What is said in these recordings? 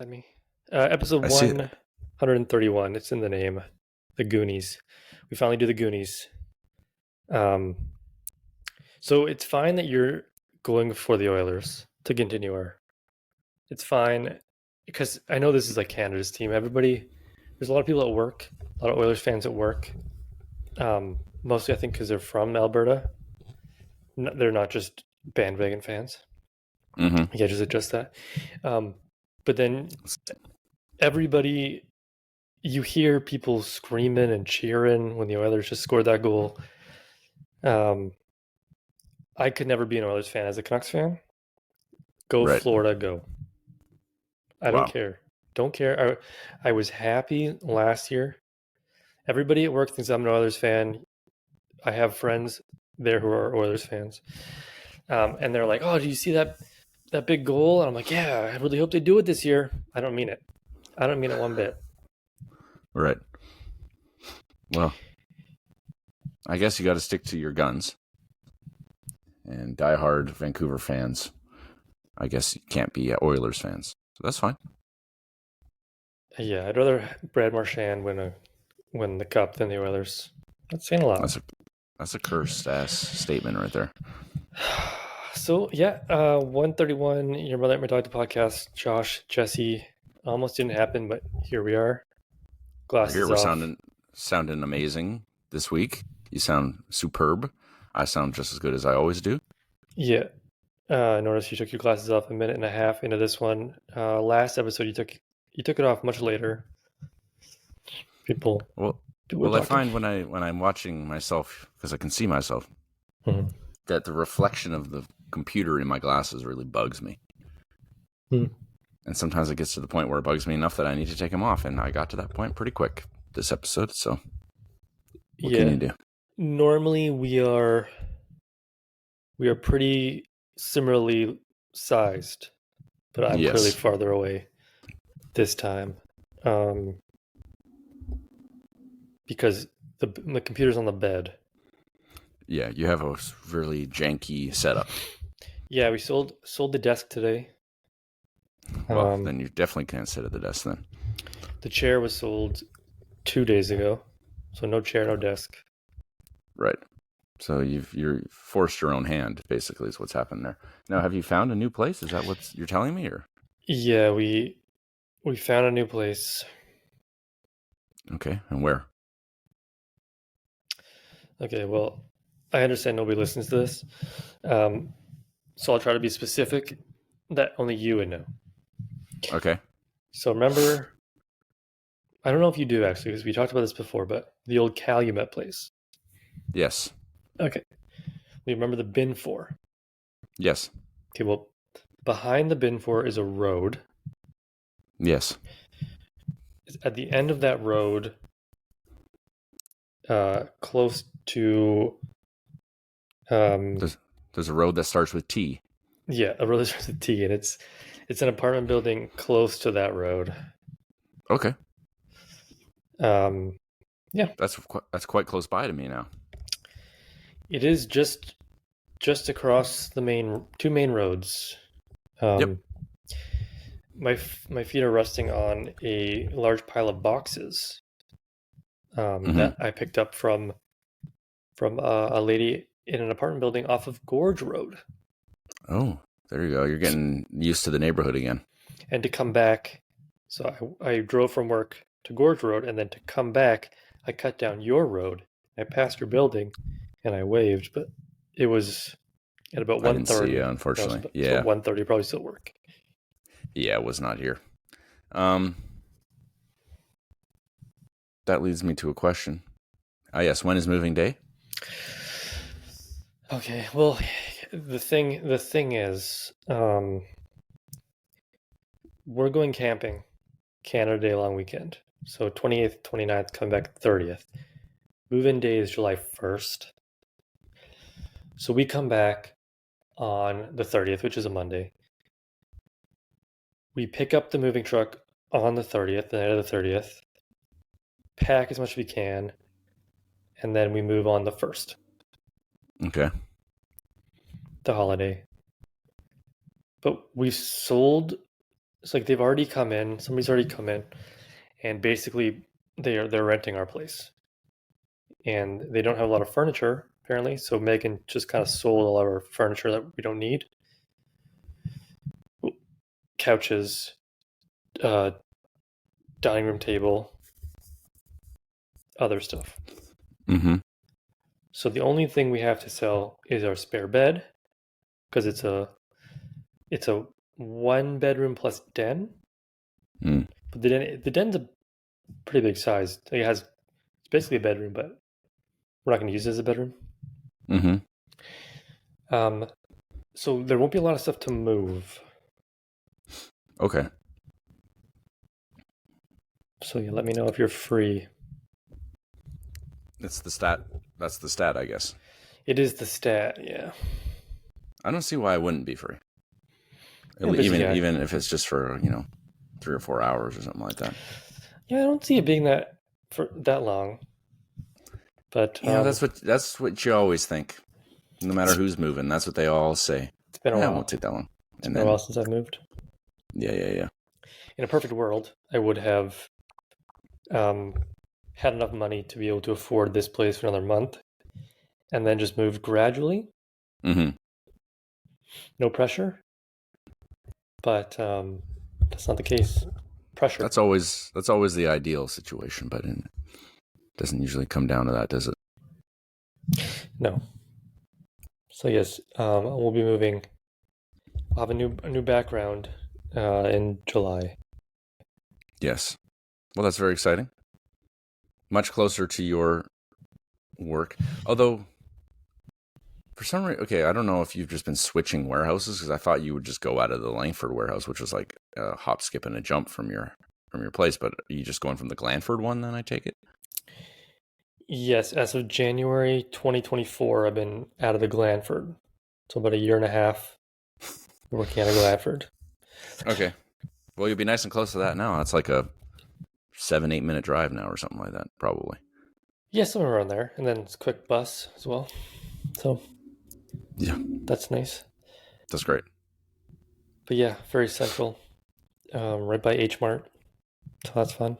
beside me. Episode I see it. 131. It's in the name. The Goonies. We finally do the Goonies. Um, so it's fine that you're going for the Oilers to continue our. It's fine because I know this is like Canada's team. There's a lot of people at work, a lot of Oilers fans at work. Mostly, I think, because they're from Alberta. They're not just bandwagon fans. Mm-hmm. Yeah, just adjust that. But then everybody, you hear people screaming and cheering when the Oilers just scored that goal. I could never be an Oilers fan as a Canucks fan. Go Right. Florida, go. I don't Wow. care. Don't care. I was happy last year. Everybody at work thinks I'm an Oilers fan. I have friends there who are Oilers fans. And they're like, oh, do you see that big goal? And I'm like, yeah, I really hope they do it this year. I don't mean it. I don't mean it one bit. Right. Well, I guess you got to stick to your guns. And diehard Vancouver fans, I guess you can't be Oilers fans. So that's fine. Yeah, I'd rather Brad Marchand win the cup than the Oilers. That's saying a lot. That's a cursed ass statement right there. So yeah, 131. Your Mother Let Me Talk to podcast. Josh, Jesse, almost didn't happen, but here we are. Glasses Here we're off. sounding amazing this week. You sound superb. I sound just as good as I always do. Yeah. Notice you took your glasses off a minute and a half into this one. Last episode you took it off much later. People. Well, I find when I'm watching myself, because I can see myself, that the reflection of the computer in my glasses really bugs me. And sometimes it gets to the point where it bugs me enough that I need to take them off, and I got to that point pretty quick this episode. So, what can you do? Normally we are pretty similarly sized, but I'm clearly farther away this time. Because the computer's on the bed. Yeah, you have a really janky setup. Yeah, we sold the desk today. Well, then you definitely can't sit at the desk then. The chair was sold 2 days ago, so no chair, no desk. Right. So you're forced your own hand, basically, is what's happened there. Now, have you found a new place? Is that what you're telling me, or? Yeah, we found a new place. Okay, and where? Okay, well, I understand nobody listens to this, so I'll try to be specific that only you would know. Okay. So remember, I don't know if you do actually, because we talked about this before, but the old Calumet place. Yes. Okay. We remember the Bin 4. Yes. Okay, well, behind the Bin 4 is a road. Yes. At the end of that road, close to... There's a road that starts with T. Yeah, a road that starts with T, and it's an apartment building close to that road. Okay. Yeah. That's quite close by to me now. It is just across the two main roads. Yep. My feet are resting on a large pile of boxes that I picked up from a lady in an apartment building off of Gorge Road. Oh, there you go. You're getting used to the neighborhood again. And to come back, so I drove from work to Gorge Road, and then to come back, I cut down your road. I passed your building, and I waved, but it was at about 1:30. I didn't see you, unfortunately. Yeah. So 1:30 probably still work. Yeah, it was not here. That leads me to a question. Yes, when is moving day? Okay, well, the thing is, we're going camping, Canada Day long weekend. So 28th, 29th, come back 30th. Move-in day is July 1st. So we come back on the 30th, which is a Monday. We pick up the moving truck on the 30th, the night of the 30th, pack as much as we can, and then we move on the 1st. Okay. The holiday. But we sold it's like they've already come in. Somebody's already come in, and basically they're renting our place, and they don't have a lot of furniture apparently. So Megan just kind of sold all of our furniture that we don't need, couches, uh, dining room table, other stuff. Mm-hmm. So the only thing we have to sell is our spare bed because it's a 1 bedroom plus den. Mm. But the den's a pretty big size. It's basically a bedroom, but we're not going to use it as a bedroom. Mm-hmm. Um, so there won't be a lot of stuff to move. Okay. So yeah, let me know if you're free. It's the stat. That's the stat, I guess. It is the stat, yeah. I don't see why I wouldn't be free. Even if it's just for 3 or 4 hours or something like that. Yeah, I don't see it being that long. But that's what you always think. No matter who's moving, that's what they all say. It's been a while. It won't take that long. It's been a while since I've moved. Yeah. In a perfect world, I would have had enough money to be able to afford this place for another month, and then just move gradually. Mm-hmm. No pressure. But that's not the case. Pressure. That's always the ideal situation, but it doesn't usually come down to that, does it? No. So yes, we'll be moving. I'll have a new background in July. Yes. Well, that's very exciting. Much closer to your work, although for some reason, okay, I don't know if you've just been switching warehouses because I thought you would just go out of the Langford warehouse, which was like a hop, skip, and a jump from your place. But are you just going from the Glanford one? Then I take it. Yes, as of January 2024, I've been out of the Glanford. So about a year and a half working out of Glanford. Okay. Well, you'll be nice and close to that now. That's like a 7-8 minute drive now or something like that, probably. Yeah, somewhere around there. And then it's a quick bus as well. So yeah, that's nice. That's great. But yeah, very central. Right by H Mart. So that's fun.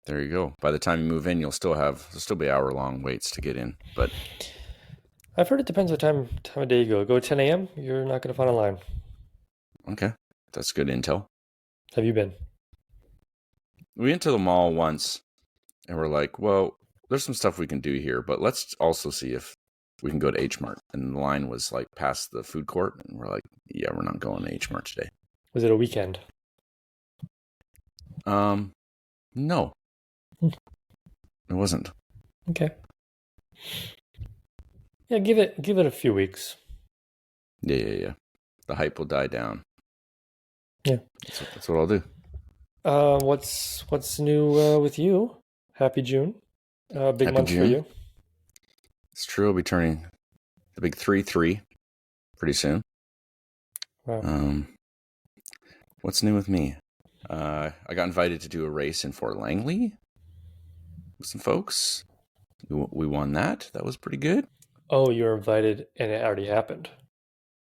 There you go. By the time you move in, there'll still be hour-long waits to get in. But I've heard it depends what time of day you go. Go 10 a.m., you're not going to find a line. Okay. That's good intel. Have you been? We went to the mall once, and we're like, well, there's some stuff we can do here, but let's also see if we can go to H Mart. And the line was like past the food court, and we're like, yeah, we're not going to H Mart today. Was it a weekend? No. It wasn't. Okay. Yeah, give it a few weeks. Yeah. The hype will die down. Yeah. That's what I'll do. What's new with you? Happy June. Big month for you. It's true. I'll be turning the big 3-3 pretty soon. Wow. What's new with me? I got invited to do a race in Fort Langley with some folks. We won that. That was pretty good. Oh, you were invited and it already happened.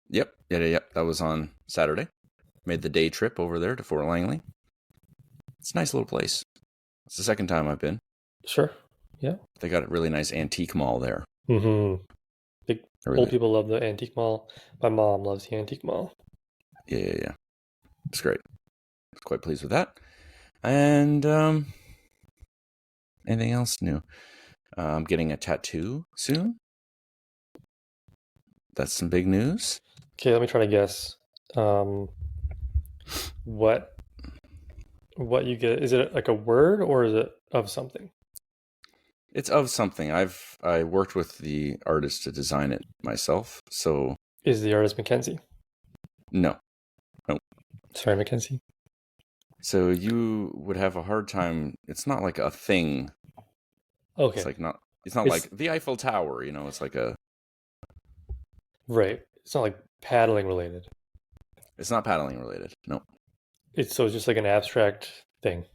Yep. Yeah. That was on Saturday. Made the day trip over there to Fort Langley. It's a nice little place. It's the second time I've been. Sure. Yeah. They got a really nice antique mall there. Mm-hmm. Old people love the antique mall. My mom loves the antique mall. Yeah. It's great. I was quite pleased with that. And anything else new? I'm getting a tattoo soon. That's some big news. Okay, let me try to guess. What you get? Is it like a word or is it of something? It's of something. I worked with the artist to design it myself. So is the artist Mackenzie? No. Sorry, Mackenzie. So you would have a hard time. It's not like a thing. Okay. It's not like the Eiffel Tower. It's like a. Right. It's not like paddling related. It's not paddling related. No. It's just like an abstract thing.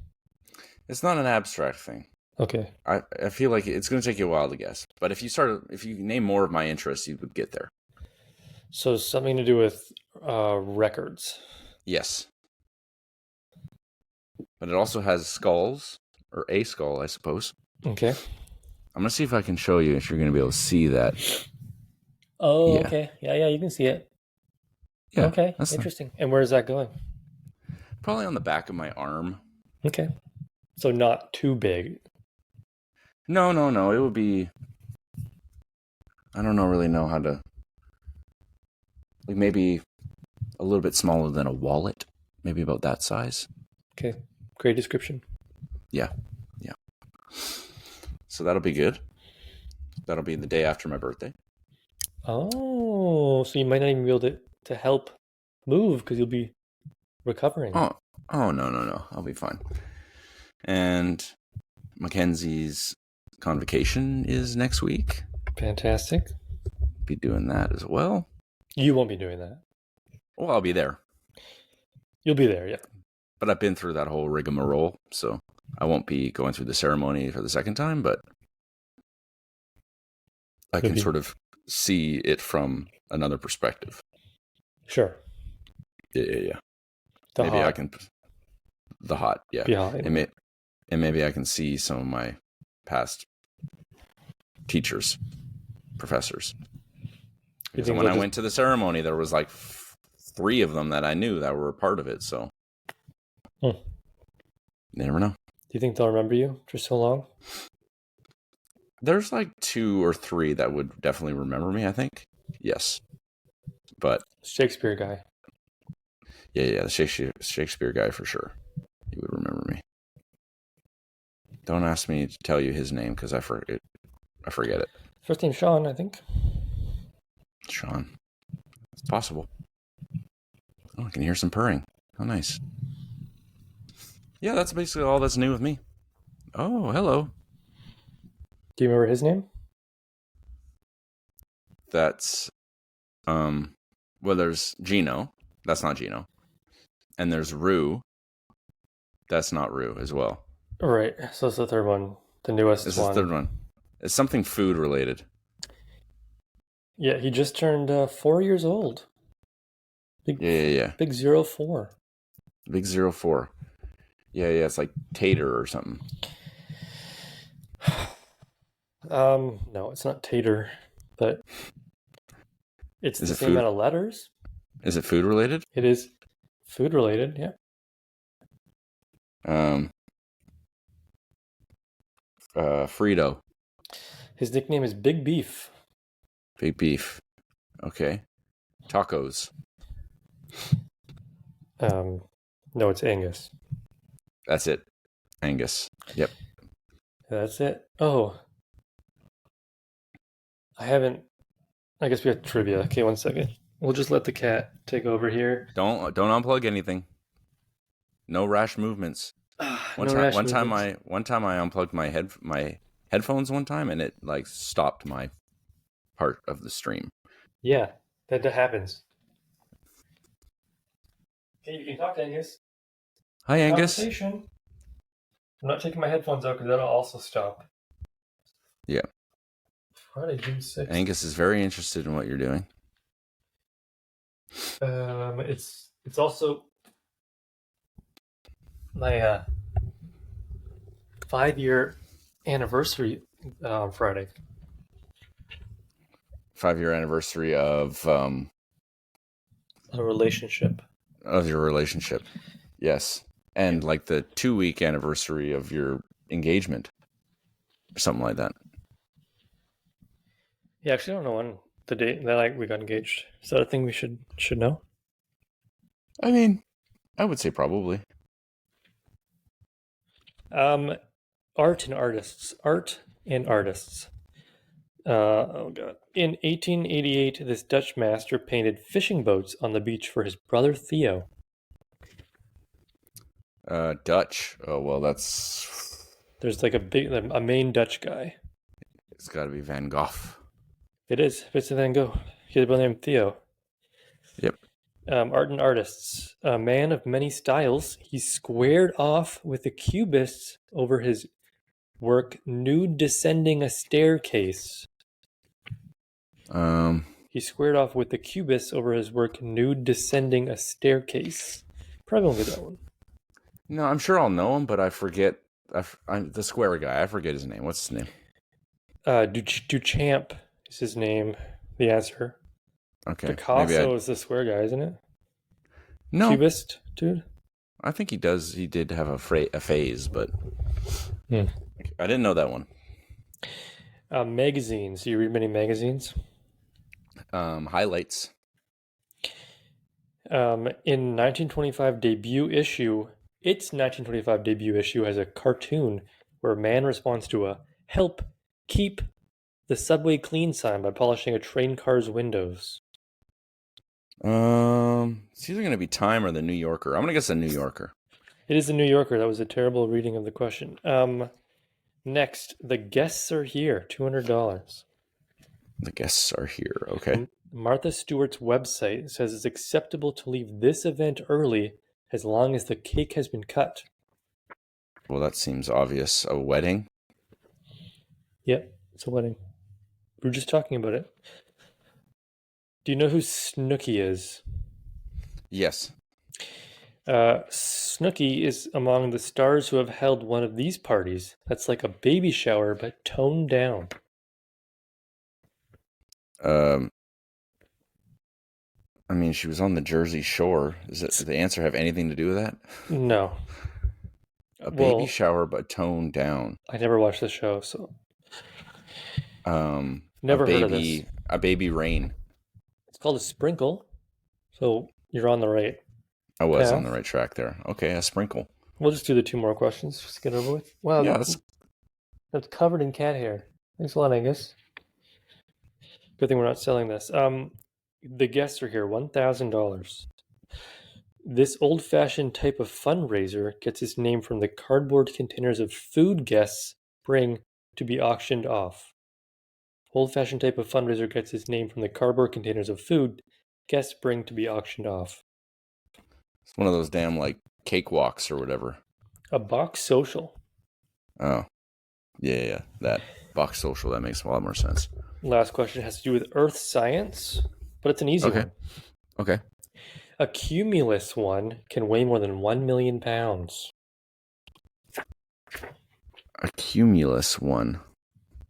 It's not an abstract thing. Okay. I feel like it's going to take you a while to guess. But if you name more of my interests, you would get there. So something to do with records. Yes. but it also has skulls, or a skull, I suppose. Okay. I'm going to see if I can show you if you're going to be able to see that. Oh, Yeah. okay. Yeah, you can see it. Yeah. Okay, That's interesting. And where is that going? probably on the back of my arm. Okay. So not too big. No. It would be. I don't really know how to. Like maybe a little bit smaller than a wallet. Maybe about that size. Okay. Great description. Yeah. So that'll be good. That'll be the day after my birthday. Oh, so you might not even be able to help move because you'll be recovering. Oh no. I'll be fine. And Mackenzie's convocation is next week. Fantastic. Be doing that as well. You won't be doing that. Well, I'll be there. You'll be there, yeah. But I've been through that whole rigmarole, so I won't be going through the ceremony for the second time, but I can sort of see it from another perspective. Sure. Yeah. The maybe hot. I can. The hot, yeah. Behind. And maybe I can see some of my past teachers, professors. Because when I went to the ceremony, there was like 3 of them that I knew that were a part of it. So you never know. Do you think they'll remember you for so long? There's like 2 or 3 that would definitely remember me, I think. Yes. But Shakespeare guy. Yeah, the Shakespeare guy for sure. He would remember me. Don't ask me to tell you his name because I forget it. First name Sean, I think. Sean. It's possible. Oh, I can hear some purring. How nice. Yeah, that's basically all that's new with me. Oh, hello. Do you remember his name? That's well, there's Gino. That's not Gino. And there's Rue. That's not Rue as well. Right. So it's the third one. The newest one. This is the third one. It's something food related. Yeah, he just turned 4 years old. Yeah. Big 04. Big 04. Yeah, it's like Tater or something. No, it's not Tater, but it's the same amount of letters. Is it food related? It is food related, yeah. Frito. His nickname is Big Beef. Big Beef. Okay. Tacos. No, it's Angus. That's it. Angus. Yep. That's it. Oh. I guess we have trivia. Okay, 1 second. We'll just let the cat take over here. Don't unplug anything. No rash movements. One time I unplugged my headphones one time and it like stopped my part of the stream. Yeah, that happens. Okay, you can talk to Angus. Hi, Angus. I'm not taking my headphones out because that'll also stop. Yeah. Friday, June 6th. Angus is very interested in what you're doing. It's also my 5-year anniversary on Friday. 5-year anniversary of a relationship. Of your relationship, yes, and like the 2-week anniversary of your engagement, or something like that. Yeah, actually, I don't know when the date that we got engaged. Is that a thing we should know? I mean, I would say probably. Art and artists. Oh god! In 1888, this Dutch master painted fishing boats on the beach for his brother Theo. Dutch. Oh well, that's. There's like a main Dutch guy. It's got to be Van Gogh. It is. Vincent Van Gogh. He had a brother named Theo. Yep. Art and artists. A man of many styles, he squared off with the Cubists over his work "Nude Descending a Staircase." He squared off with the Cubists over his work "Nude Descending a Staircase." Probably won't get that one. No, I'm sure I'll know him, but I forget. The square guy. I forget his name. What's his name? Duchamp is his name. The answer. Okay, maybe I. Picasso is the square guy, isn't it? No, Cubist, dude. I think he does. He did have a phase, but Hmm. I didn't know that one. Magazines. Do you read many magazines? Highlights. In 1925 debut issue, its 1925 debut issue has a cartoon where a man responds to a "Help! Keep the subway clean" sign by polishing a train car's windows. It's either gonna be Time or the New Yorker. I'm gonna guess the New Yorker. It is the New Yorker. That was a terrible reading of the question. Next, the guests are here. $200. The guests are here. Okay. Martha Stewart's website says it's acceptable to leave this event early as long as the cake has been cut. Well, that seems obvious. A wedding. Yep, it's a wedding. We were just talking about it. Do you know who Snooki is? Yes. Snooki is among the stars who have held one of these parties. That's like a baby shower, but toned down. Um. I mean, she was on the Jersey Shore. Does the answer have anything to do with that? No. A baby Well, shower, but toned down. I never watched the show, so A never heard of this. baby rain. It's called a sprinkle, so you're on the right I was on the path. right track there. Okay, a sprinkle. We'll just do the two more questions. Just get over with. Wow, Yeah, that's that's covered in cat hair. Thanks a lot, Angus. Good thing we're not selling this. The guests are here. $1,000. This old-fashioned type of fundraiser gets its name from the cardboard containers of food guests bring to be auctioned off. Old-fashioned type of fundraiser gets its name from the cardboard containers of food guests bring to be auctioned off. it's one of those damn like cakewalks or whatever. A box social. Oh, yeah. That box social, that makes a lot more sense. Last question has to do with earth science, but it's an easy Okay. one. Okay. A cumulus one can weigh more than 1 million pounds. A cumulus one.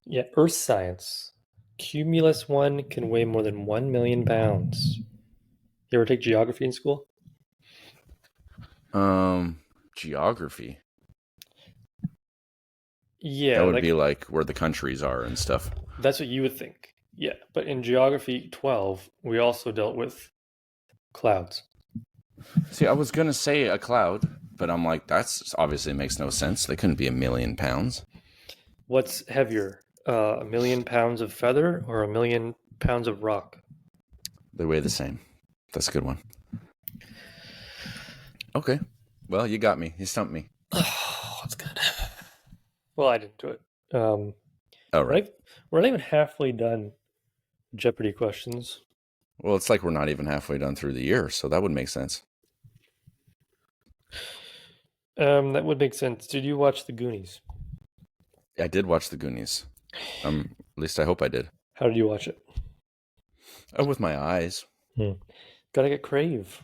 Yeah, earth science. Cumulus one can weigh more than 1 million pounds. You ever take geography in school? Geography. Yeah, That would be like where the countries are and stuff. that's what you would think. Yeah, but in geography 12, we also dealt with clouds. See, I was gonna say a cloud, but I'm like, that's obviously makes no sense. They couldn't be 1 million pounds. What's heavier, 1 million pounds of feather or 1 million pounds of rock? They weigh the same. That's a good one. Okay. Well, you got me. You stumped me. Oh, that's good. Well, I didn't do it. All right. We're not even halfway done Jeopardy questions. Well, it's like we're not even halfway done through the year, so that would make sense. That would make sense. Did you watch the Goonies? I did watch the Goonies. At least I hope I did. How did you watch it? Oh, with my eyes. Gotta get Crave.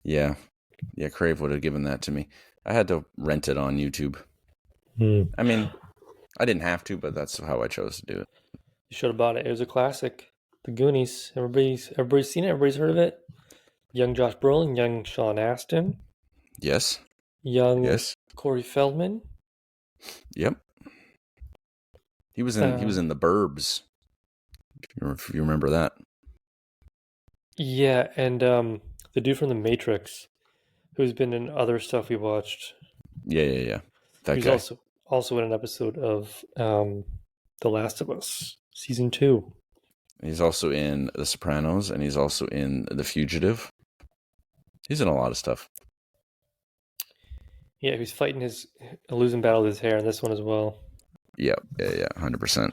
Yeah. Crave would have given that to me. I had to rent it on YouTube. I mean, I didn't have to, but that's how I chose to do it. You should have bought it. It was a classic. The Goonies. Everybody's seen it. Everybody's heard of it. Young Josh Brolin, young Sean Astin, Yes. young Corey Feldman. Yep. He was in The Burbs. If you remember that. Yeah, and the dude from The Matrix, who's been in other stuff we watched. Yeah. That He's guy. also in an episode of The Last of Us season 2. He's also in The Sopranos, and he's also in The Fugitive. He's in a lot of stuff. Yeah, he's fighting a losing battle with his hair in this one as well. Yeah, 100%.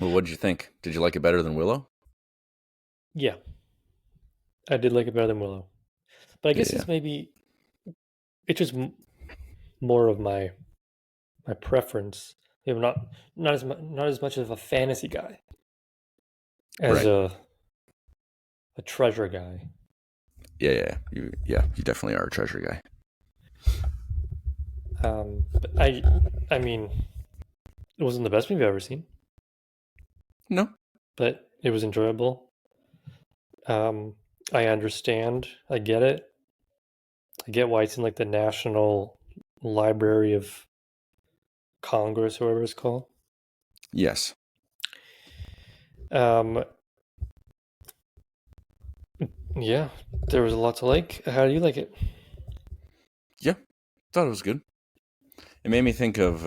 Well, what did you think? Did you like it better than Willow? Yeah, I did like it better than Willow, but I guess it's just more of my preference. I'm not as much of a fantasy guy as a treasure guy. Yeah. You definitely are a treasure guy. But I mean, it wasn't the best movie I've ever seen, No. but it was enjoyable. I understand. I get it. I get why it's in like the National Library of Congress, or whatever it's called. Yes. Um, yeah, there was a lot to like. How do you like it? Yeah. Thought it was good. It made me think of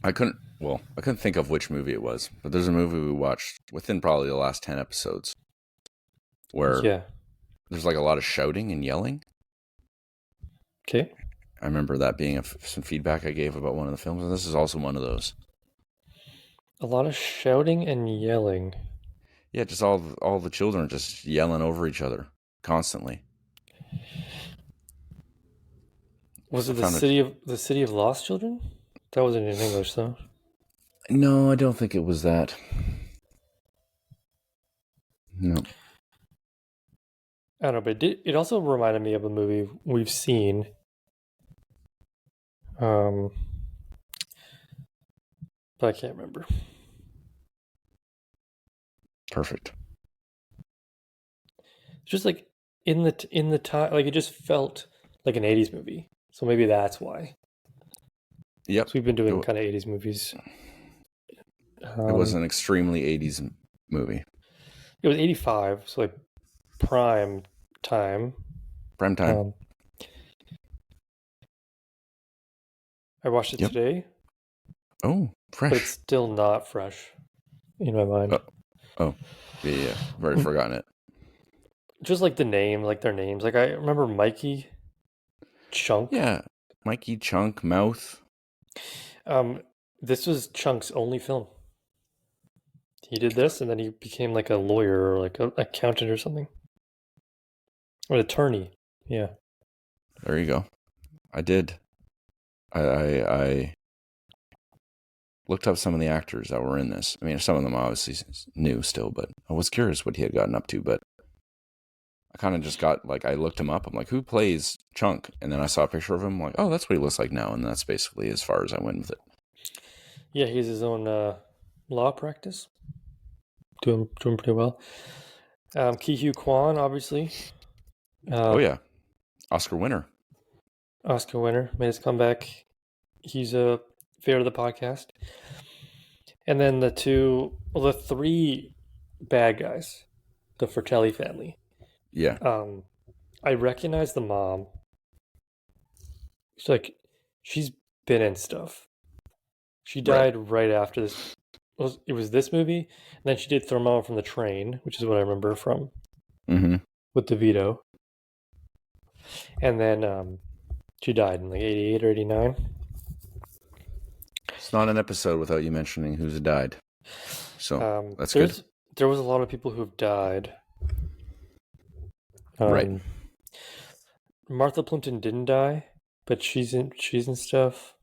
I couldn't think of which movie it was, but there's a movie we watched within probably the last 10 episodes where Yeah. there's like a lot of shouting and yelling. Okay. I remember that being some feedback I gave about one of the films, and this is also one of those. A lot of shouting and yelling. Yeah, just all the children just yelling over each other constantly. Was I it found it. the city of lost children? That wasn't in English, though. No, I don't think it was that. No. I don't know, but it also reminded me of a movie we've seen. Um, but I can't remember. Perfect. Just like in the time, like it just felt like an '80s movie. So maybe that's why. Yep. So we've been doing kind of '80s movies. It was an extremely 80s movie. It was '85, so like prime time. Prime time. I watched it Yep. today, Oh, fresh. but it's still not fresh in my mind. Oh. Yeah. I've already forgotten it. Just like the name, like their names. Like I remember Mikey, Chunk. Yeah. Mikey, Chunk, Mouth. This was Chunk's only film. He did this, and then he became like a lawyer or like an accountant or something, or an attorney. Yeah. There you go. I did. I looked up some of the actors that were in this. I mean, some of them obviously new still, but I was curious what he had gotten up to. But I kind of just got like, I looked him up. I'm like, who plays Chunk? And then I saw a picture of him. I'm like, oh, that's what he looks like now. And that's basically as far as I went with it. Yeah, he has his own law practice. Doing pretty well. Ki Hugh Kwan, obviously. Oh yeah, Oscar winner. Oscar winner, made his comeback. He's a favorite of the podcast. And then the three bad guys, the Fratelli family. Yeah. I recognize the mom. She's been in stuff. She died right after this. It was this movie, and then she did Throw Mama from the Train, which is what I remember from with DeVito. And then she died in like '88 or '89. It's not an episode without you mentioning who's died. So that's good. There was a lot of people who have died. Right. Martha Plimpton didn't die, but she's in stuff.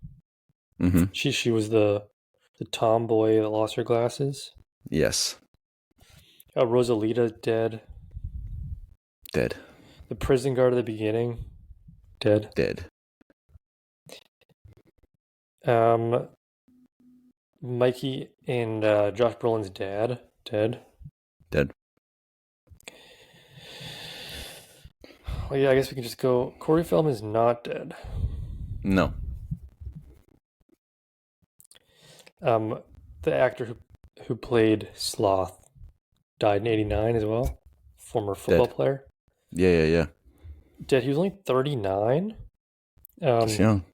Mm-hmm. She was the tomboy that lost her glasses. Yes. Rosalita dead. Dead. The prison guard at the beginning dead. Dead. Mikey and Josh Brolin's dad dead. Dead. Well, yeah, I guess we can just go. Corey Feldman's not dead. No. The actor who played Sloth died in '89 as well. Former football player. Yeah. Dead. He was only 39. Just young.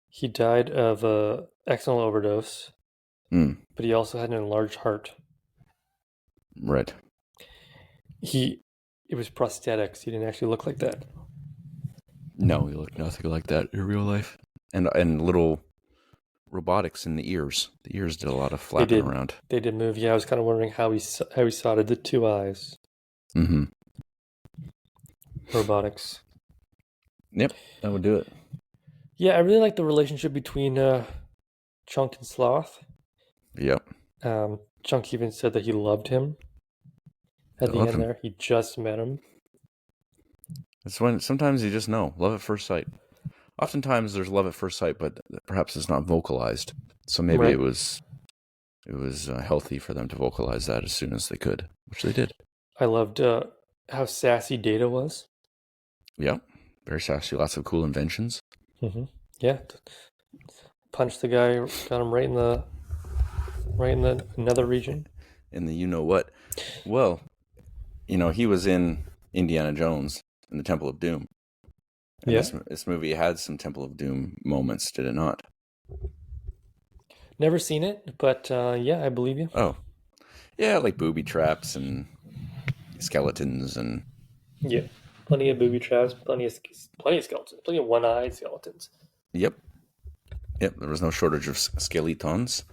He died of a accidental overdose, but he also had an enlarged heart. Right. It was prosthetics. He didn't actually look like that. No, he looked nothing like that in real life. And little robotics in the ears. The ears did a lot of flapping around. They did move. Yeah, I was kind of wondering how he soldered the two eyes. Mm-hmm. Robotics. Yep, that would do it. Yeah, I really like the relationship between Chunk and Sloth. Yep. Chunk even said that he loved him. at I the love end him. there. He just met him. It's when sometimes you just know love at first sight. Oftentimes there's love at first sight, but perhaps it's not vocalized. So maybe Right. it was healthy for them to vocalize that as soon as they could, which they did. I loved how sassy Data was. Yeah, very sassy. Lots of cool inventions. Mm-hmm. Yeah, punched the guy, got him right in the nether region. In the you know what? Well, he was in Indiana Jones in the Temple of Doom, and Yeah, this movie had some Temple of Doom moments, did it not? never seen it, but yeah, I believe you. Oh, yeah, like booby traps and skeletons and Yeah, plenty of booby traps, plenty of skeletons, plenty of one-eyed skeletons. yep, yep. There was no shortage of skeletons.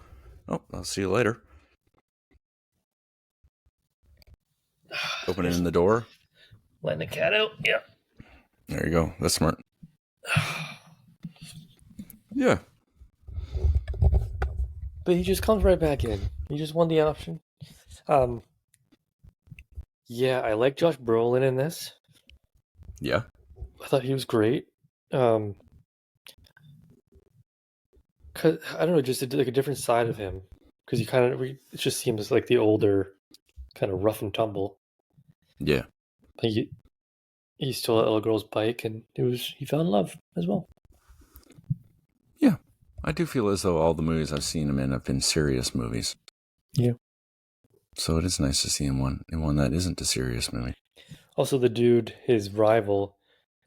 Oh, I'll see you later. Opening Just the door. letting the cat out. Yeah. There you go. That's smart. Yeah. But he just comes right back in. He just won the option. Um, yeah, I like Josh Brolin in this. Yeah. I thought he was great. Um, 'Cause, I don't know, just like a different side of him. Because it just seems like the older, kind of rough and tumble. Yeah. Like he stole that little girl's bike, and he fell in love as well. Yeah. I do feel as though all the movies I've seen him in have been serious movies. Yeah. So it is nice to see him in one that isn't a serious movie. Also, the dude, his rival,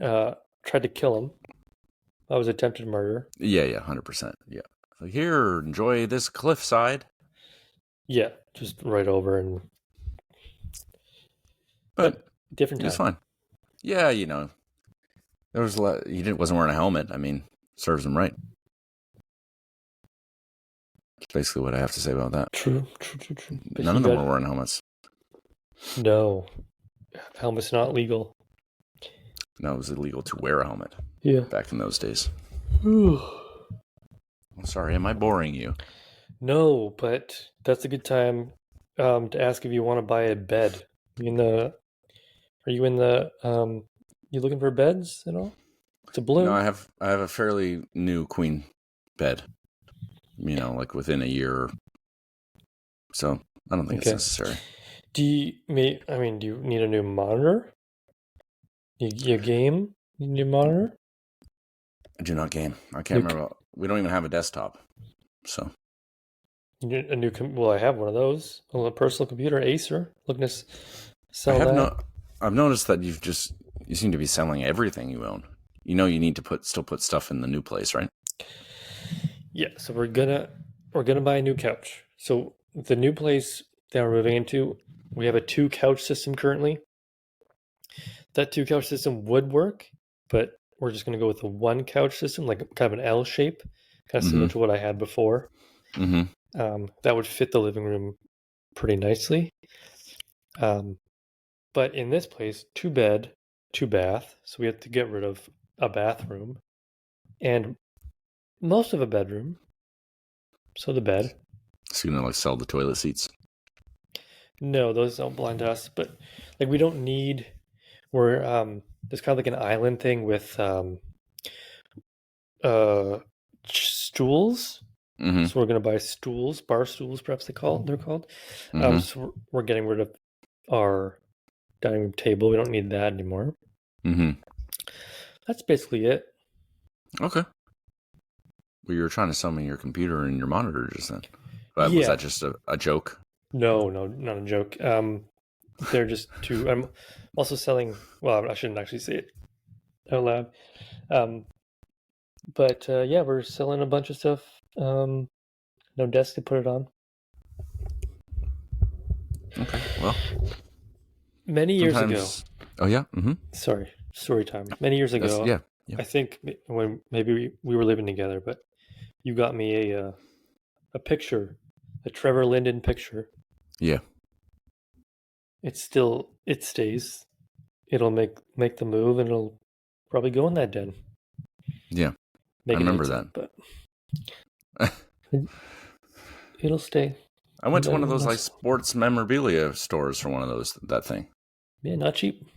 tried to kill him. That was attempted murder. Yeah, 100%. Yeah. Like, here, enjoy this cliffside. Yeah, just right over and. But Different he was time. fine. Yeah, there was he wasn't wearing a helmet. I mean, serves him right. That's basically what I have to say about that. True. But None of them were wearing helmets. No, helmet's not legal. No, it was illegal to wear a helmet. Yeah. Back in those days. I'm sorry, am I boring you? No, but that's a good time to ask if you want to buy a bed. Are you in the you looking for beds at all? It's a blue. I have a fairly new queen bed. Like within a year. So I don't think it's necessary. Do you need a new monitor? You game? You need a new monitor? I do not game. I can't remember. We don't even have a desktop. So you need a new well, I have one of those. A personal computer, Acer. Looking to sell that. I've noticed that you seem to be selling everything you own. You need to still put stuff in the new place, right? Yeah, so we're gonna buy a new couch. So the new place that we're moving into, we have a 2-couch system currently. That 2-couch system would work, but we're just gonna go with the 1-couch system, like kind of an L shape, kind of similar to what I had before. Mm-hmm. That would fit the living room pretty nicely. But in this place, 2 bed, 2 bath, so we have to get rid of a bathroom and most of a bedroom. So the bed. So you're gonna sell the toilet seats? No, those don't belong to us. But we don't need. We're there's kind of like an island thing with stools. Mm-hmm. So we're gonna buy stools, bar stools, perhaps they're called. Mm-hmm. So we're getting rid of our dining room table. We don't need that anymore. Mm-hmm. That's basically it. Okay. Well, you were trying to sell me your computer and your monitor just then. But was that just a joke? No, not a joke. They're just two. I'm also selling. Well, I shouldn't actually say it out loud. But yeah, we're selling a bunch of stuff. No desk to put it on. Okay. Well, many years ago. Oh yeah. Mm-hmm. Sorry, story time. Many years ago. Yeah. I think when maybe we were living together, but you got me a picture, a Trevor Linden picture. Yeah. It stays. It'll make the move, and it'll probably go in that den. Yeah. I remember that. But it'll stay. I went to one of those like sports memorabilia stores for one of that thing. Yeah, not cheap.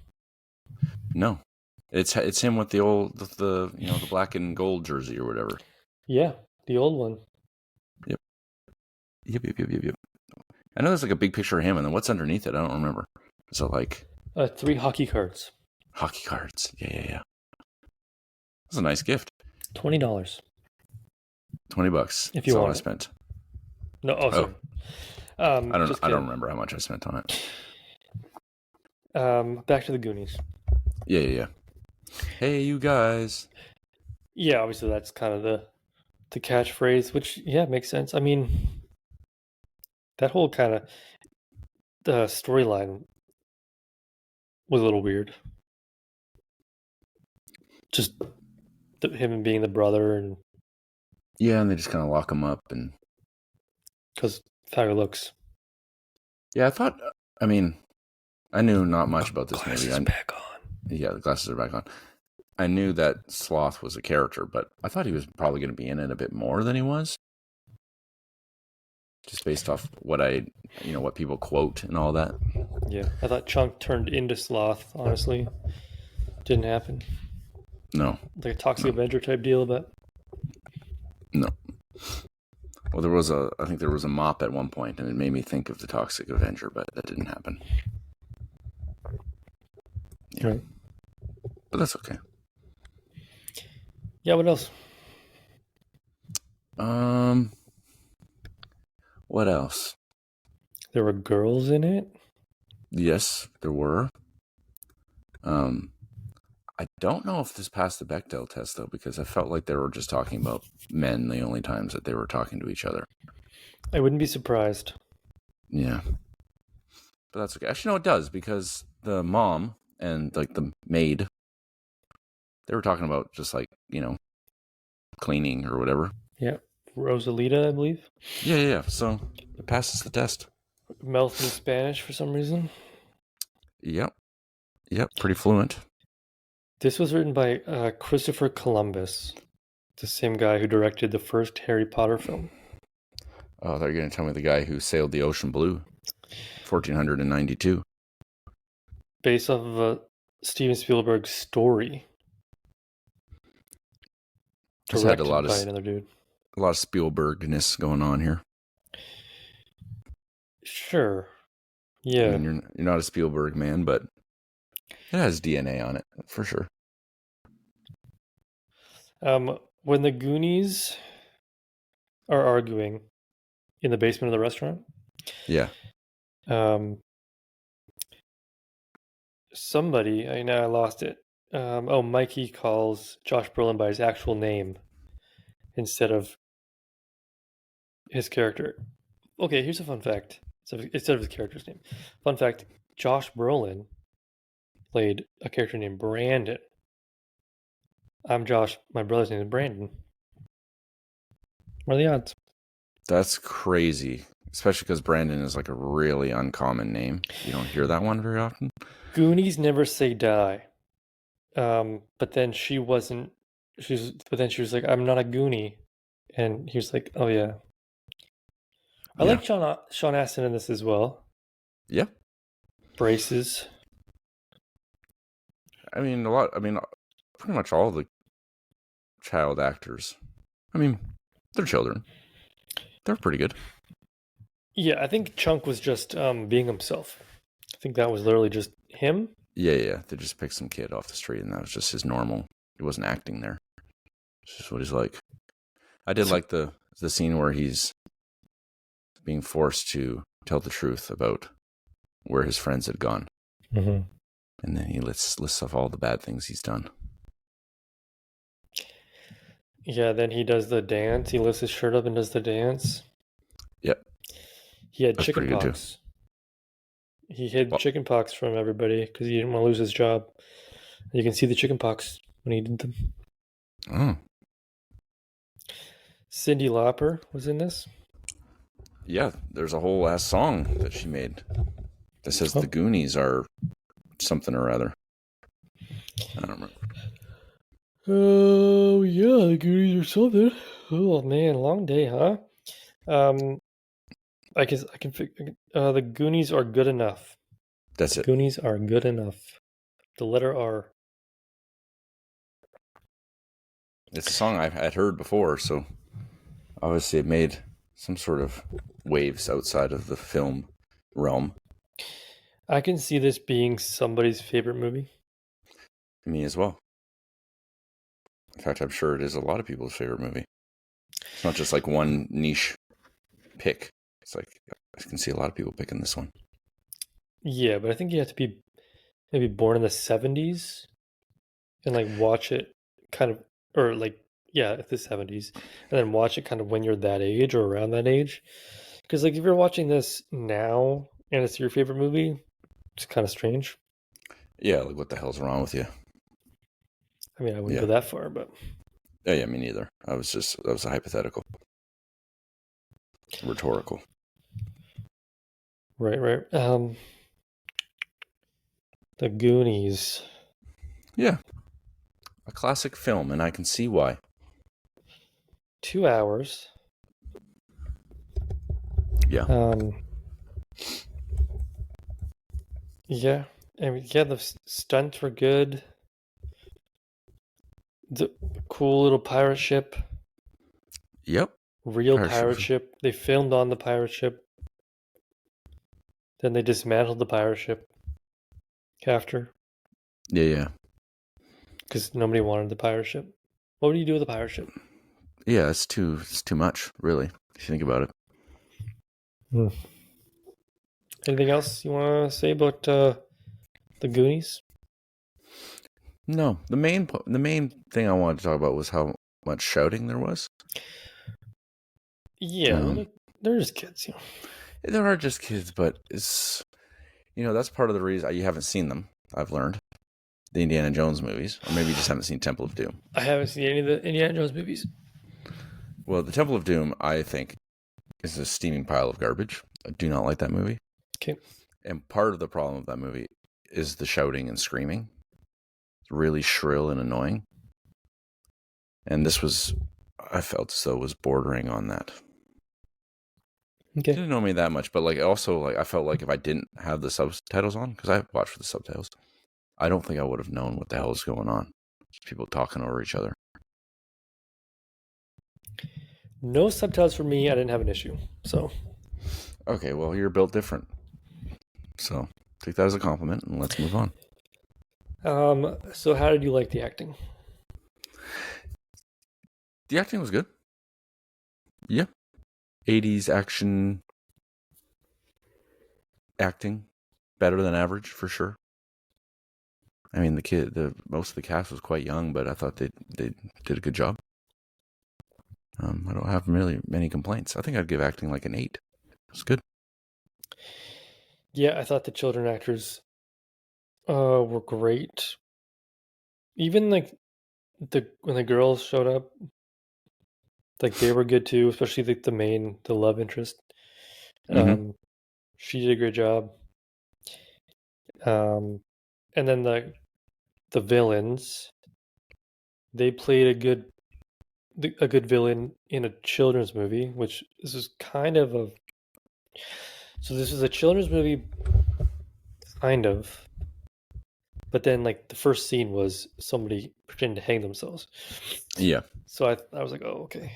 No, it's him with the black and gold jersey or whatever. Yeah, the old one. Yep. I know there's like a big picture of him, and then what's underneath it? I don't remember. Is it like 3 hockey cards? Hockey cards. Yeah. That's a nice gift. $20. $20. If you That's all want I it. spent. No, sorry. I don't remember how much I spent on it. Back to the Goonies. Yeah. Hey, you guys. Yeah, obviously that's kind of the catchphrase, which makes sense. I mean, that whole kind of the storyline was a little weird. Just him being the brother, and and they just kind of lock him up, and because how he looks. Yeah, I knew not much about this Glasses movie. back on. Yeah, the glasses are back on. I knew that Sloth was a character, but I thought he was probably going to be in it a bit more than he was. Just based off what what people quote and all that. Yeah, I thought Chunk turned into Sloth, honestly. Didn't happen. No. Like a Toxic Avenger type deal, but... No. Well, I think there was a mop at one point, and it made me think of the Toxic Avenger, but that didn't happen. Yeah. Right. But that's okay. Yeah, what else? What else? There were girls in it? Yes, there were. I don't know if this passed the Bechdel test, though, because I felt like they were just talking about men the only times that they were talking to each other. I wouldn't be surprised. Yeah. But that's okay. Actually, no, it does, because the mom and, like, the maid, they were talking about just, like, cleaning or whatever. Yeah. Rosalita, I believe. Yeah. So it passes the test. Mouth in Spanish for some reason. Yep. Pretty fluent. This was written by Christopher Columbus, the same guy who directed the first Harry Potter film. Oh, they're going to tell me the guy who sailed the ocean blue, 1492. Based off of Steven Spielberg's story. Directed by another dude. A lot of Spielbergness going on here. Sure. Yeah. I mean, you're not a Spielberg man, but it has DNA on it, for sure. When the Goonies are arguing in the basement of the restaurant. Yeah. Somebody, I lost it. Mikey calls Josh Brolin by his actual name instead of his character. Okay, here's a fun fact. Instead of his character's name. Fun fact, Josh Brolin played a character named Brandon. I'm Josh. My brother's name is Brandon. What are the odds? That's crazy. Especially because Brandon is like a really uncommon name. You don't hear that one very often. Goonies never say die. But then she wasn't. But then she was like, "I'm not a Goonie," and he was like, "Oh yeah." I like Sean Astin in this as well. Yep. Braces. Pretty much all the child actors. They're children. They're pretty good. Yeah, I think Chunk was just being himself. I think that was literally just him. Yeah. They just picked some kid off the street, and that was just his normal. He wasn't acting there. It's just what he's like. I did like the scene where he's being forced to tell the truth about where his friends had gone. Mm-hmm. And then he lists off all the bad things he's done. Yeah, then he does the dance. He lifts his shirt up and does the dance. Yep. He had chicken pox. He hid chicken pox from everybody because he didn't want to lose his job. You can see the chicken pox when he did them. Oh. Cyndi Lauper was in this. Yeah, there's a whole ass song that she made that says the Goonies are something or other. I don't remember. Oh, yeah, the Goonies are something. Oh, man, long day, huh? The Goonies are good enough. That's it. Goonies are good enough. The letter R. It's a song I'd heard before, so obviously it made some sort of waves outside of the film realm. I can see this being somebody's favorite movie. Me as well. In fact, I'm sure it is a lot of people's favorite movie. It's not just like one niche pick. It's like I can see a lot of people picking this one. Yeah, but I think you have to be maybe born in the 70s and like watch it kind of, or like, yeah, the 70s, and then watch it kind of when you're that age or around that age. Because like if you're watching this now and it's your favorite movie, it's kind of strange. Yeah, like what the hell's wrong with you? I mean, I wouldn't go that far, but yeah, me neither. That was a hypothetical, rhetorical. Right. The Goonies. Yeah, a classic film, and I can see why. 2 hours. Yeah. Yeah. I mean, yeah, the stunts were good. The cool little pirate ship. Yep. Real pirate ship. They filmed on the pirate ship. Then they dismantled the pirate ship after. Yeah. Because nobody wanted the pirate ship. What would you do with a pirate ship? Yeah, it's too much, really, if you think about it. Anything else you want to say about the Goonies? No, the main thing I wanted to talk about was how much shouting there was. Yeah, they're just kids, you know. There are just kids, but it's that's part of the reason you haven't seen them. I've learned the Indiana Jones movies, or maybe you just haven't seen Temple of Doom. I haven't seen any of the Indiana Jones movies. Well, the Temple of Doom, I think, is a steaming pile of garbage. I do not like that movie. Okay. And part of the problem of that movie is the shouting and screaming. It's really shrill and annoying. And this was, I felt as though it was bordering on that. Okay. It didn't know me that much, but like also like I felt like if I didn't have the subtitles on, because I watched with the subtitles, I don't think I would have known what the hell is going on. Just people talking over each other. No subtitles for me. I didn't have an issue. So. Okay, well, you're built different. So take that as a compliment, and let's move on. So how did you like the acting? The acting was good. Yeah. 80s action acting, better than average for sure. I mean, most of the cast was quite young, but I thought they did a good job. I don't have really many complaints. I think I'd give acting like an 8. It's good. Yeah, I thought the children actors were great. Even like when the girls showed up, like they were good too, especially like the love interest. She did a great job. And then the villains, they played a good villain in a children's movie, which this is kind of a. So this is a children's movie, kind of. But then, like the first scene was somebody pretending to hang themselves. Yeah. So I was like, oh, okay.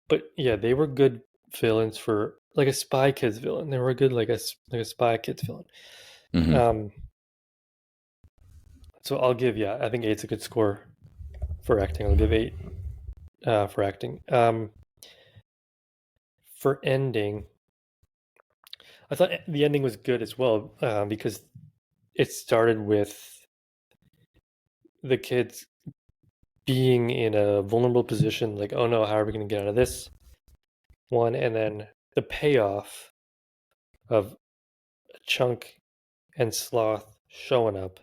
But yeah, they were good villains for like a Spy Kids villain. They were good like a Spy Kids villain. So I'll give I think 8's a good score for acting. I'll give 8 for acting. For ending, I thought the ending was good as well because it started with the kids being in a vulnerable position, like, oh no, how are we going to get out of this one? And then the payoff of Chunk and Sloth showing up,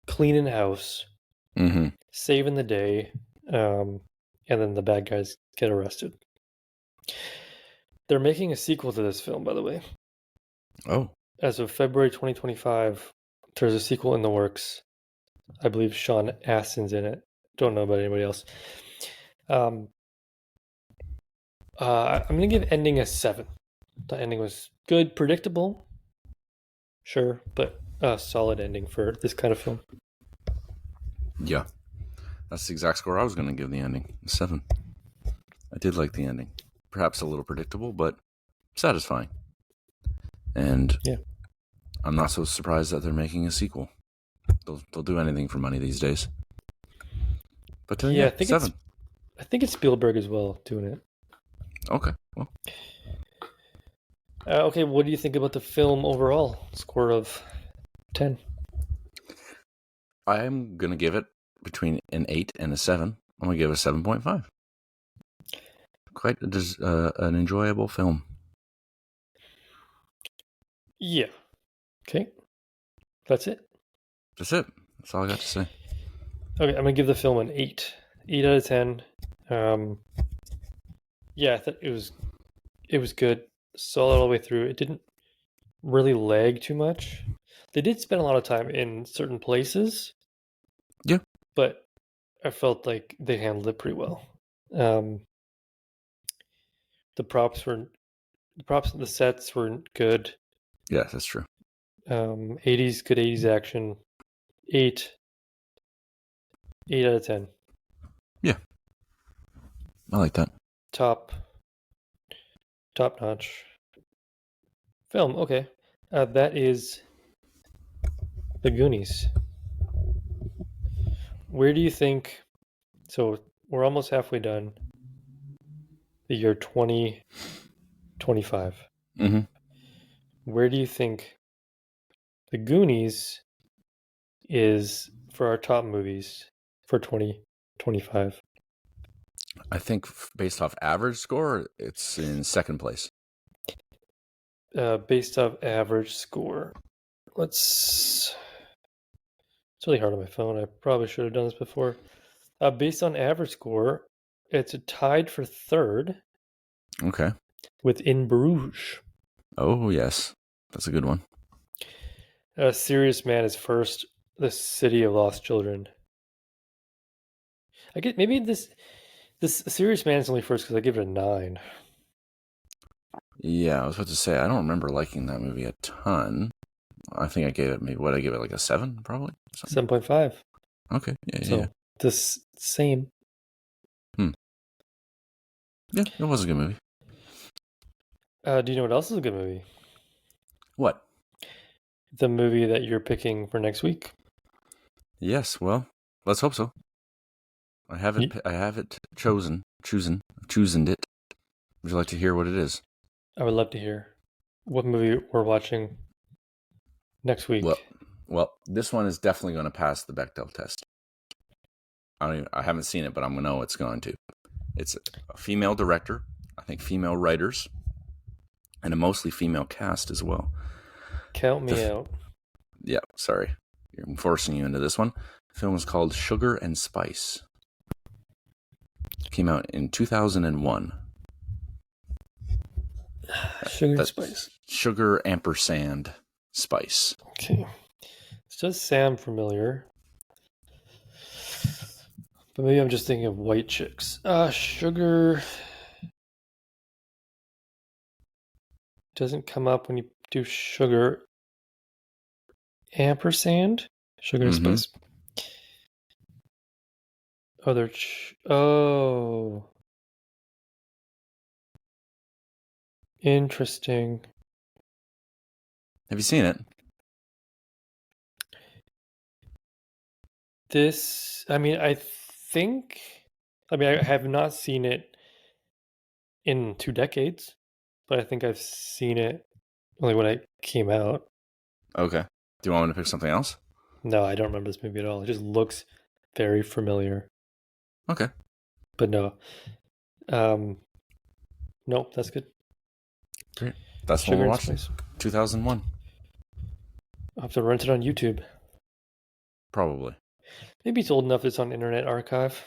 cleaning house, saving the day, and then the bad guys get arrested. They're making a sequel to this film, by the way. Oh. As of February 2025, there's a sequel in the works. I believe Sean Astin's in it. Don't know about anybody else. I'm gonna give ending a 7. The ending was good, predictable, sure, but a solid ending for this kind of film. Yeah, that's the exact score I was going to give the ending. 7. I did like the ending. Perhaps a little predictable, but satisfying. And Yeah. I'm not so surprised that they're making a sequel. They'll do anything for money these days. But Yeah, yeah, 7. I think it's Spielberg as well doing it. Okay, well, Okay, what do you think about the film overall? Score of 10. I'm going to give it between an 8 and a 7. I'm going to give it a 7.5. Quite an enjoyable film. Yeah. Okay. That's it. That's it. That's all I got to say. Okay, I'm gonna give the film an 8. 8 out of 10. Yeah, I thought it was good. Solid all the way through. It didn't really lag too much. They did spend a lot of time in certain places. Yeah. But I felt like they handled it pretty well. Um, the props the sets were good. Yeah, that's true. 80s, good 80s action. 8 out of 10. Yeah, I like that. Top notch film. Okay. That is The Goonies. Where do you think? So we're almost halfway done. The year 2025. Mm-hmm. Where do you think The Goonies is for our top movies for 2025? I think based off average score, it's in second place. Based off average score. It's really hard on my phone. I probably should have done this before. Based on average score, it's tied for third Okay. with In Bruges. Oh, yes. That's a good one. Serious Man is first. The City of Lost Children. I get maybe this Serious Man is only first because I give it a 9. Yeah, I was about to say, I don't remember liking that movie a ton. I think I gave it maybe, I give it like a 7, probably? 7.5. Okay. Yeah, So yeah. this same. Yeah, it was a good movie. Do you know what else is a good movie? What? The movie that you're picking for next week. Yes, well, let's hope so. I have it chosen it. Would you like to hear what it is? I would love to hear what movie we're watching next week. Well, this one is definitely going to pass the Bechdel test. I haven't seen it, but I'm going to know it's going to. It's a female director, I think female writers, and a mostly female cast as well. Count me out. Yeah, sorry. I'm forcing you into this one. The film is called Sugar and Spice. It came out in 2001. Sugar and Spice. Sugar ampersand spice. Okay. This does sound familiar. But maybe I'm just thinking of white chicks. Sugar doesn't come up when you do sugar. Ampersand? Sugar and spice. Oh. Interesting. Have you seen it? I have not seen it in 2 decades, but I think I've seen it only when it came out. Okay. Do you want me to pick something else? No, I don't remember this movie at all. It just looks very familiar. Okay. But no. Nope, that's good. Great. That's Sugar what we're and watching. Spice. 2001. I'll have to rent it on YouTube. Probably. Maybe it's old enough it's on Internet Archive.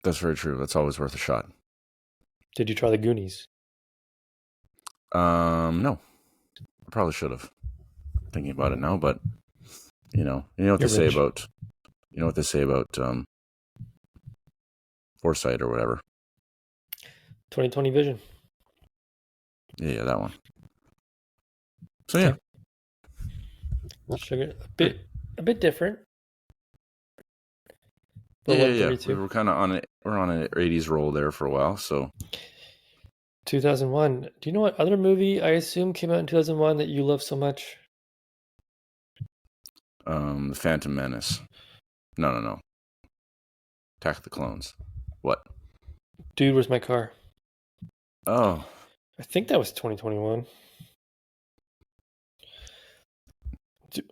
That's very true. That's always worth a shot. Did you try the Goonies? No. I probably should have. Thinking about it now, but you know what they say about foresight or whatever. 2020 Vision. Yeah, that one. So yeah. Sugar, a bit different. But Yeah. 132. We were kind of on it. We're on an 80s roll there for a while. So 2001. Do you know what other movie I assume came out in 2001 that you love so much? The Phantom Menace. No. Attack of the Clones. What? Dude, Where's My Car? Oh. I think that was 2021.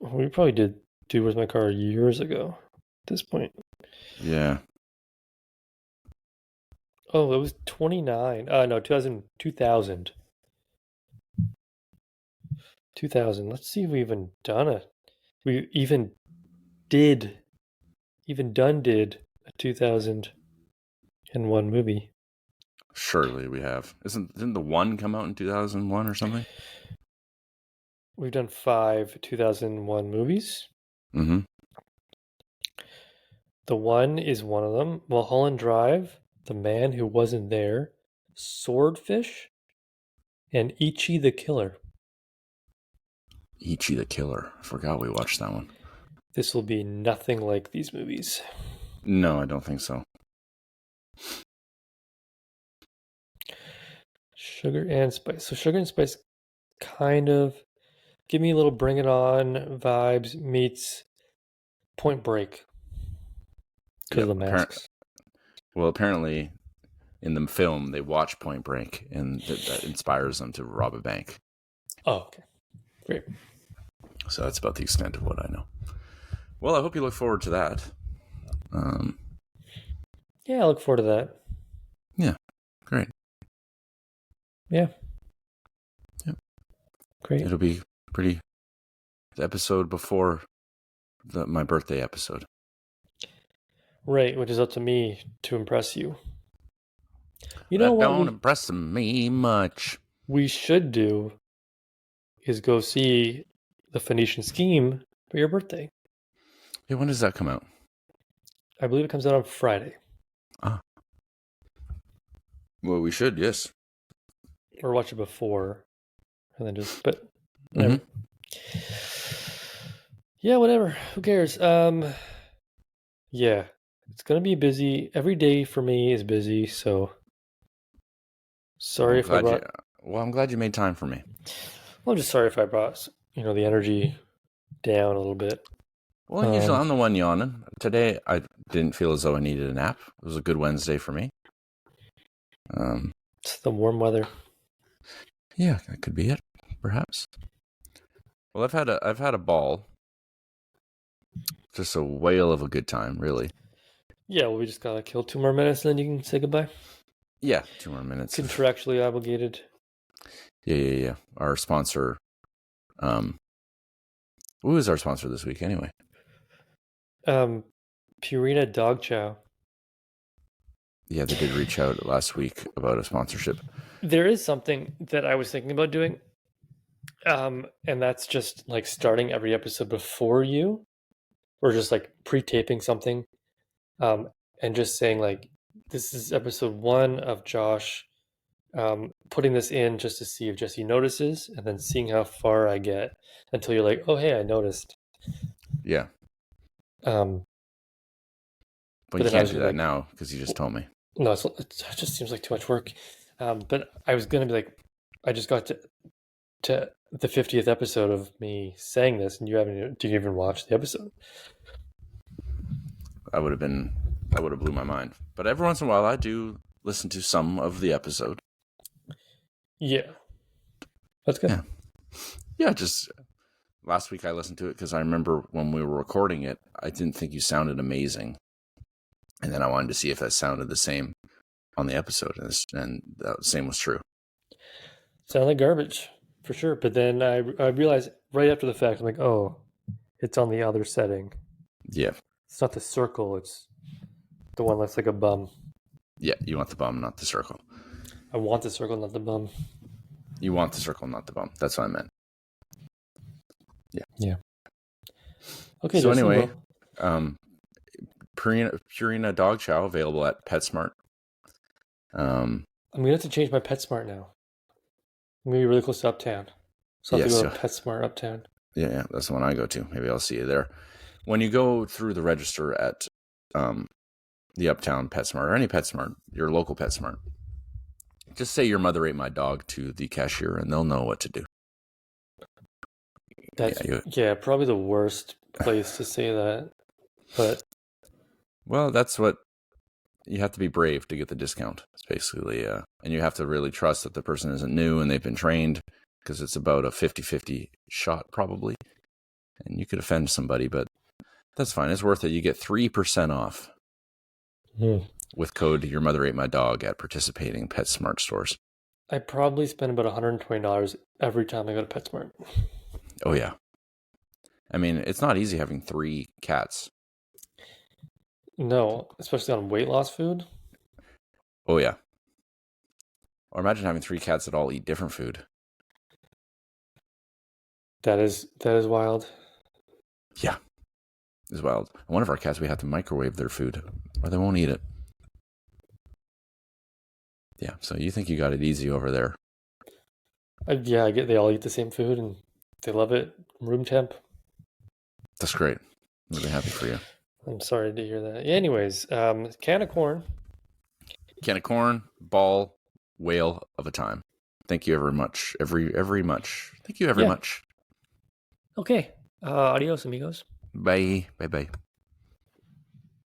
We probably did Dude, Where's My Car years ago at this point. Yeah. Oh, it was 29. No, 2000. 2000. Let's see if we even done it. We even did a 2001 movie. Surely we have. Didn't the one come out in 2001 or something? We've done 5 2001 movies. Mm-hmm. The One is one of them. Mulholland Drive, The Man Who Wasn't There, Swordfish, and Ichi the Killer. Ichi the Killer. I forgot we watched that one. This will be nothing like these movies. No, I don't think so. Sugar and Spice. So Sugar and Spice kind of give me a little Bring It On vibes meets Point Break because of the masks. Apparently in the film they watch Point Break and that inspires them to rob a bank. Oh, okay. Great. So that's about the extent of what I know. Well, I hope you look forward to that. Yeah, I look forward to that. Yeah, great. Yeah. Yep. Great. It'll be pretty the episode before my birthday episode. Right, which is up to me to impress you. You know that what don't impress me much. We should do is go see The Phoenician Scheme for your birthday. Yeah, when does that come out? I believe it comes out on Friday. Well, we should, yes. Or watch it before. And then but whatever. Mm-hmm. Yeah, whatever. Who cares? Yeah. It's gonna be busy. Every day for me is busy, so sorry if I brought I'm glad you made time for me. Well, I'm just sorry if I brought the energy down a little bit. Well, usually I'm the one yawning. Today I didn't feel as though I needed a nap. It was a good Wednesday for me. It's the warm weather. Yeah, that could be it, perhaps. Well, I've had a ball. Just a whale of a good time, really. Yeah, well, we just gotta kill 2 more minutes, and then you can say goodbye. Yeah, 2 more minutes. Contractually obligated. Yeah. Our sponsor. Who is our sponsor this week, anyway? Purina Dog Chow. Yeah, they did reach out last week about a sponsorship. There is something that I was thinking about doing, and that's just like starting every episode before you, or just like pre-taping something, and just saying like, this is episode 1 of Josh, putting this in just to see if Jesse notices, and then seeing how far I get until you're like, oh, hey, I noticed. Yeah. But you can't do that now because you just told me. No, it just seems like too much work. But I was gonna be like, I just got to the 50th episode of me saying this, and did you even watch the episode? That would have blew my mind. But every once in a while, I do listen to some of the episode. Yeah, that's good. Yeah. Just last week I listened to it because I remember when we were recording it, I didn't think you sounded amazing, and then I wanted to see if that sounded the same on the episode, and the same was true. Sound like garbage for sure. But then I realized right after the fact, I'm like, oh, it's on the other setting. Yeah, it's not the circle. It's the one that's like a bum. Yeah, you want the bum, not the circle. I want the circle, not the bum. You want the circle, not the bum. That's what I meant. Yeah. Okay. So anyway, Purina Dog Chow available at PetSmart. I'm gonna have to change my PetSmart now. I'm gonna be really close to Uptown, so I have to Yes, go to PetSmart Uptown. yeah, that's the one I go to. Maybe I'll see you there. When you go through the register at the Uptown PetSmart or any PetSmart, your local PetSmart, just say your mother ate my dog to the cashier, and they'll know what to do. That's probably the worst place to say that, but well, that's what you have to be brave to get the discount. It's basically, and you have to really trust that the person isn't new and they've been trained, because it's about a 50-50 shot probably, and you could offend somebody, but that's fine. It's worth it. You get 3% off with code Your Mother Ate My Dog at participating PetSmart stores. I probably spend about $120 every time I go to PetSmart. Oh yeah, I mean it's not easy having 3 cats. No, especially on weight loss food. Oh yeah. Or imagine having 3 cats that all eat different food. That is wild. Yeah, it's wild. One of our cats, we have to microwave their food, or they won't eat it. Yeah, so you think you got it easy over there? I get they all eat the same food and they love it, room temp. That's great. I'm really happy for you. I'm sorry to hear that. Anyways, can of corn. Can of corn, ball, whale of a time. Thank you very much. Every much. Thank you very much. Okay. Adios, amigos. Bye. Bye.